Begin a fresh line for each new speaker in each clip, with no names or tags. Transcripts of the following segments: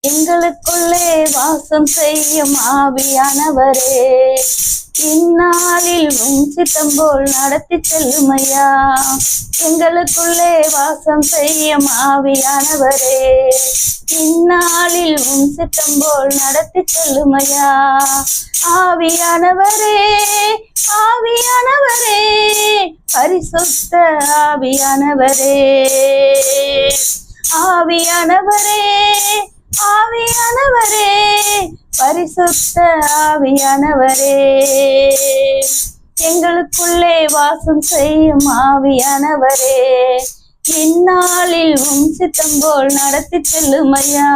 எங்களுக்குள்ளே வாசம் செய்யும் ஆவியானவரே, இந்நாளில் உம் சித்தம் போல் நடத்தி செல்லுமையா. எங்களுக்குள்ளே வாசம் செய்யும் ஆவியானவரே, இந்நாளில் உம் சித்தம் போல் நடத்தி செல்லுமையா. ஆவியானவரே, ஆவியானவரே, பரிசுத்த ஆவியானவரே, ஆவியானவரே, ஆவியானவரே, பரிசுத்த ஆவியானவரே, எங்களுக்குள்ளே வாசம் செய்யும் ஆவியானவரே, இந்நாளில் உம் சித்தம் போல் நடத்தி செல்லுமையா.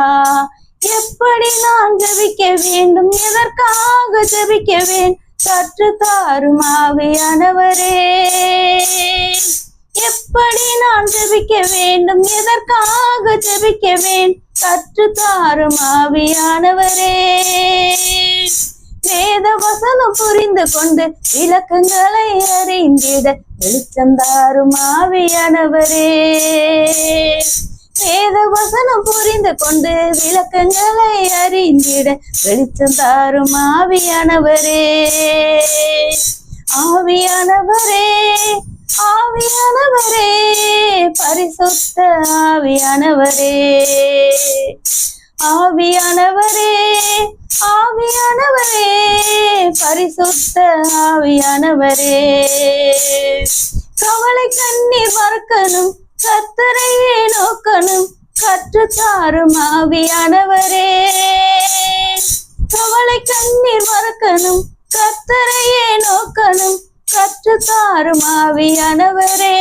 எப்படி நான் ஜெபிக்க வேண்டும், எதற்காக ஜெபிக்க வேண்டும், கற்று தாரும் ஆவியானவரே. எப்படி நான் ஜெபிக்க வேண்டும், எதற்காக ஜெபிக்க வேண்டும், கற்று தாரும் ஆவியானவரே. வேத வசனம் புரிந்து கொண்டு விளக்கங்களை அறிந்திட வெளிச்சம் தாரும் ஆவியானவரே. வேத வசனம் புரிந்து கொண்டு விளக்கங்களை அறிந்திட வெளிச்சம் தாரும் ஆவியானவரே. ஆவியானவரே, ஆவியானவரே, பரிசுத்த ஆவியானவரே, ஆவியானவரே, ஆவியானவரே, பரிசுத்த ஆவியானவரே. கவலை கண்ணீர் மறக்கணும், கர்த்தரையே நோக்கணும், கற்று தாரும் ஆவியானவரே. கவலை கண்ணீர் மறக்கணும், கர்த்தரையே நோக்கணும், கற்று தாரும் ஆவியானவரே.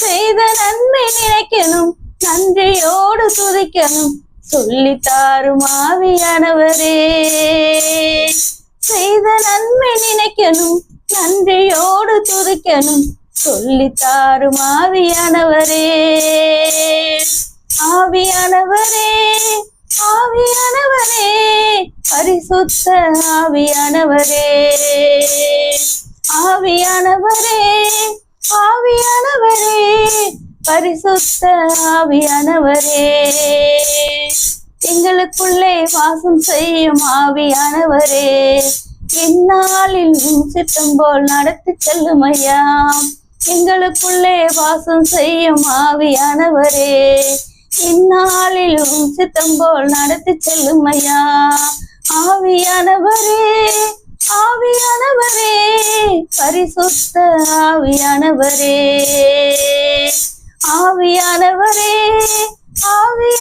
செய்த நன்மை நினைக்கணும், நன்றியோடு துதிக்கணும், சொல்லி தாரும் ஆவியானவரே. செய்த நன்மை நினைக்கணும், நன்றியோடு துதிக்கணும், சொல்லி தாரும் ஆவியானவரே. ஆவியானவரே, ஆவியானவரே, பரிசுத்த ஆவியானவரே, ஆவியானவரே, ஆவியானவரே, பரிசுத்த ஆவியானவரே, எங்களுக்குள்ளே வாசம் செய்யும் ஆவியானவரே, இந்நாளில் உம் சித்தம் போல் நடத்தி செல்லுமையா. எங்களுக்குள்ளே வாசம் செய்யும் ஆவியானவரே, இந்நாளில் உம் சித்தம் போல் நடத்தி செல்லுமையா. ஆவியானவரே, ஆவியானவரே, பரிசுத்த ஆவியானவரே, ஆவியானவரே, ஆவி